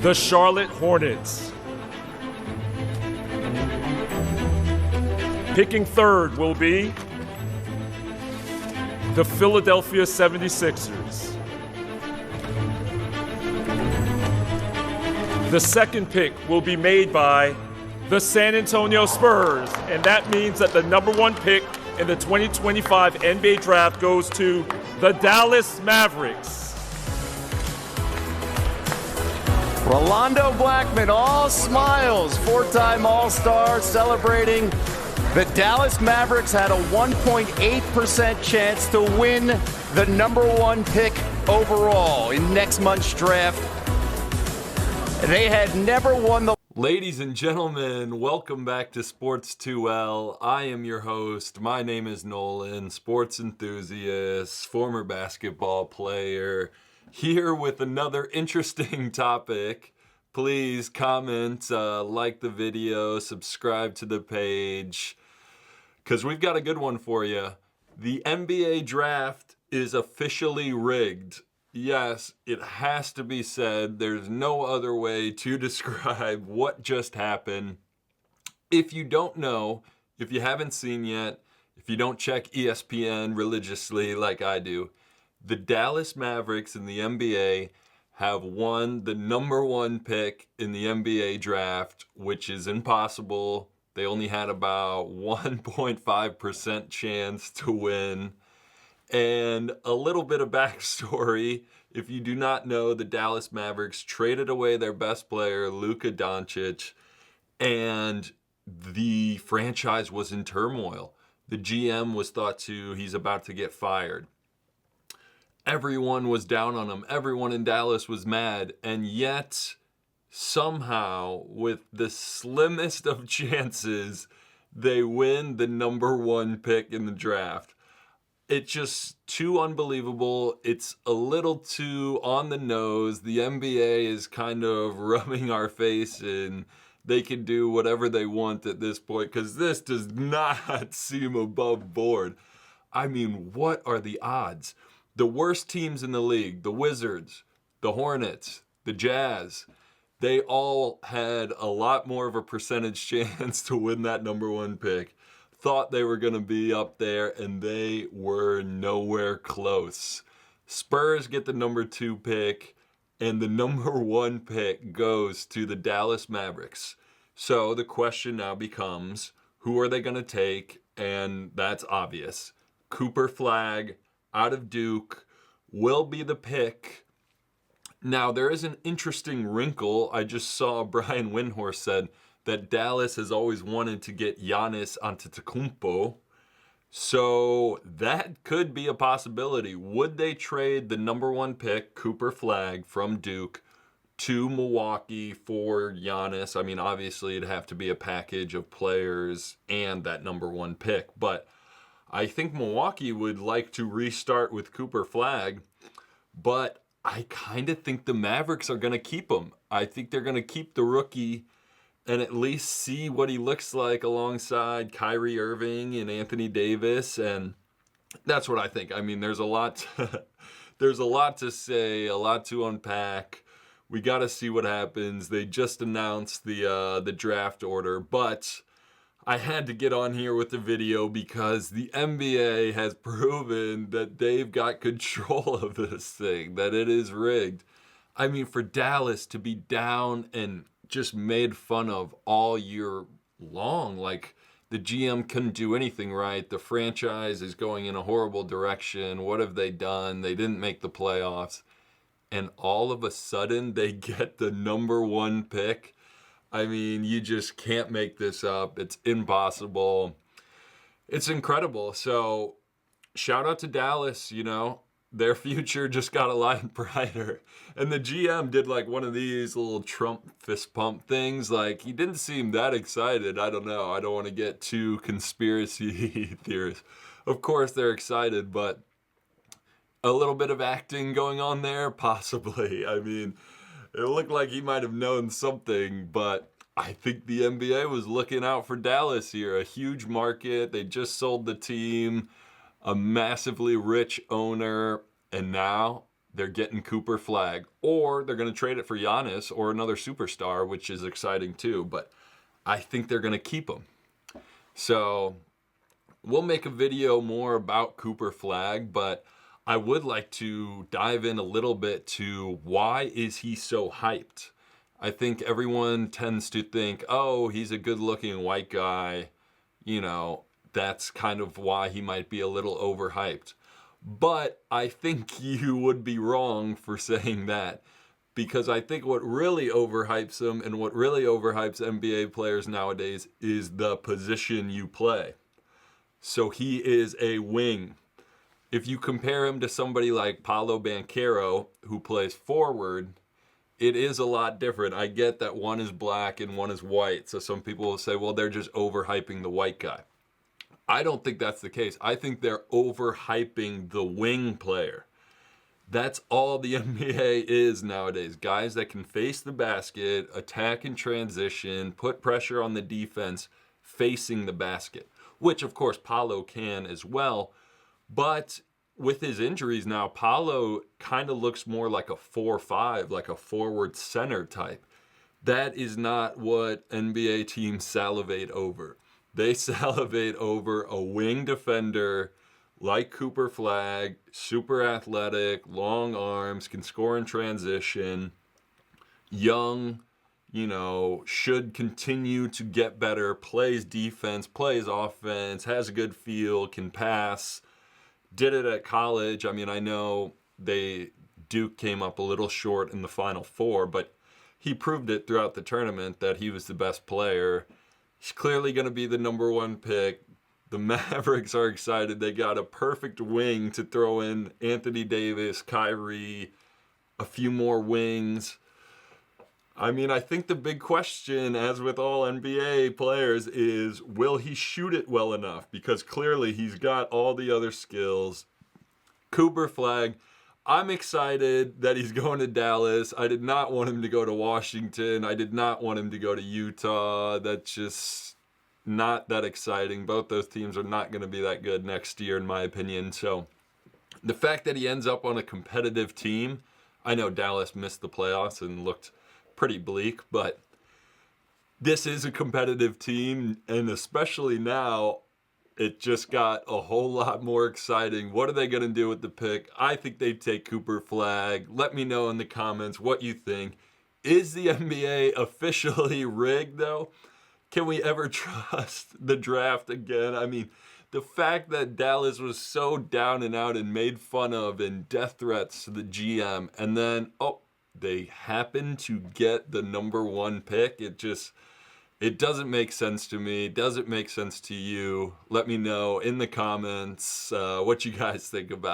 the Charlotte Hornets. Picking third will be the Philadelphia 76ers. The second pick will be made by the San Antonio Spurs, and that means that the number one pick in the 2025 NBA Draft goes to the Dallas Mavericks. Rolando Blackman, all smiles, four-time All-Star, celebrating. The Dallas Mavericks had a 1.8% chance to win the number one pick overall in next month's draft. They had never won the... Ladies and gentlemen, welcome back to Sports 2L. I am your host. My name is Nolan, sports enthusiast, former basketball player, here with another interesting topic. Please comment, like the video, subscribe to the page, because we've got a good one for you. The NBA draft is officially rigged. Yes, it has to be said. There's no other way to describe what just happened. If you don't know, if you haven't seen yet, if you don't check ESPN religiously like I do, the Dallas Mavericks in the NBA have won the number one pick in the NBA draft, which is impossible. They only had about 1.5% chance to win. And a little bit of backstory, if you do not know, the Dallas Mavericks traded away their best player, Luka Doncic, and the franchise was in turmoil. The GM was thought he's about to get fired. Everyone was down on him. Everyone in Dallas was mad. And yet, somehow, with the slimmest of chances, they win the number one pick in the draft. It's just too unbelievable. It's a little too on the nose. The NBA is kind of rubbing our face and they can do whatever they want at this point because this does not seem above board. I mean, what are the odds? The worst teams in the league, the Wizards, the Hornets, the Jazz, they all had a lot more of a percentage chance to win that number one pick. Thought they were going to be up there, and they were nowhere close. Spurs get the number two pick, and the number one pick goes to the Dallas Mavericks. So the question now becomes, who are they going to take? And that's obvious. Cooper Flagg out of Duke will be the pick. Now, there is an interesting wrinkle. I just saw Brian Windhorst said that Dallas has always wanted to get Giannis Antetokounmpo. So that could be a possibility. Would they trade the number one pick, Cooper Flagg, from Duke to Milwaukee for Giannis? I mean, obviously it'd have to be a package of players and that number one pick. But I think Milwaukee would like to restart with Cooper Flagg. But I kind of think the Mavericks are going to keep him. I think they're going to keep the rookie and at least see what he looks like alongside Kyrie Irving and Anthony Davis. And that's what I think. I mean, there's a lot to say, a lot to unpack. We got to see what happens. They just announced the draft order, but I had to get on here with the video because the NBA has proven that they've got control of this thing, that it is rigged. I mean, for Dallas to be down and just made fun of all year long. Like, the GM couldn't do anything right. The franchise is going in a horrible direction. What have they done? They didn't make the playoffs. And all of a sudden, they get the number one pick. I mean, you just can't make this up. It's impossible. It's incredible. So, shout out to Dallas, Their future just got a lot brighter. And the GM did like one of these little Trump fist pump things. Like, he didn't seem that excited. I don't know. I don't want to get too conspiracy theorists. Of course they're excited, but a little bit of acting going on there? Possibly. I mean, it looked like he might have known something, but I think the NBA was looking out for Dallas here. A huge market. They just sold the team. A massively rich owner, and now they're getting Cooper Flagg, or they're going to trade it for Giannis or another superstar, which is exciting too. But I think they're going to keep him. So we'll make a video more about Cooper Flagg, but I would like to dive in a little bit to why is he so hyped? I think everyone tends to think, oh, he's a good-looking white guy. You know, that's kind of why he might be a little overhyped. But I think you would be wrong for saying that, because I think what really overhypes him and what really overhypes NBA players nowadays is the position you play. So he is a wing. If you compare him to somebody like Paolo Banchero, who plays forward, it is a lot different. I get that one is black and one is white, so some people will say, well, they're just overhyping the white guy. I don't think that's the case. I think they're overhyping the wing player. That's all the NBA is nowadays. Guys that can face the basket, attack in transition, put pressure on the defense, facing the basket, which of course Paolo can as well. But with his injuries now, Paolo kind of looks more like a 4-5, like a forward center type. That is not what NBA teams salivate over. They salivate over a wing defender like Cooper Flagg, super athletic, long arms, can score in transition, young, you know, should continue to get better, plays defense, plays offense, has a good feel, can pass. Did it at college. I mean, I know Duke came up a little short in the Final Four, but he proved it throughout the tournament that he was the best player. He's clearly going to be the number one pick. The Mavericks are excited. They got a perfect wing to throw in Anthony Davis, Kyrie, a few more wings. I mean, I think the big question, as with all NBA players, is will he shoot it well enough? Because clearly he's got all the other skills. Cooper Flagg, I'm excited that he's going to Dallas. I did not want him to go to Washington. I did not want him to go to Utah. That's just not that exciting. Both those teams are not going to be that good next year, in my opinion. So the fact that he ends up on a competitive team, I know Dallas missed the playoffs and looked pretty bleak, but this is a competitive team, and especially now, it just got a whole lot more exciting. What are they going to do with the pick? I think they take Cooper Flagg. Let me know in the comments what you think. Is the NBA officially rigged, though? Can we ever trust the draft again? I mean, the fact that Dallas was so down and out and made fun of and death threats to the GM, and then, they happen to get the number one pick. It doesn't make sense to me. Does it make sense to you? Let me know in the comments what you guys think about it.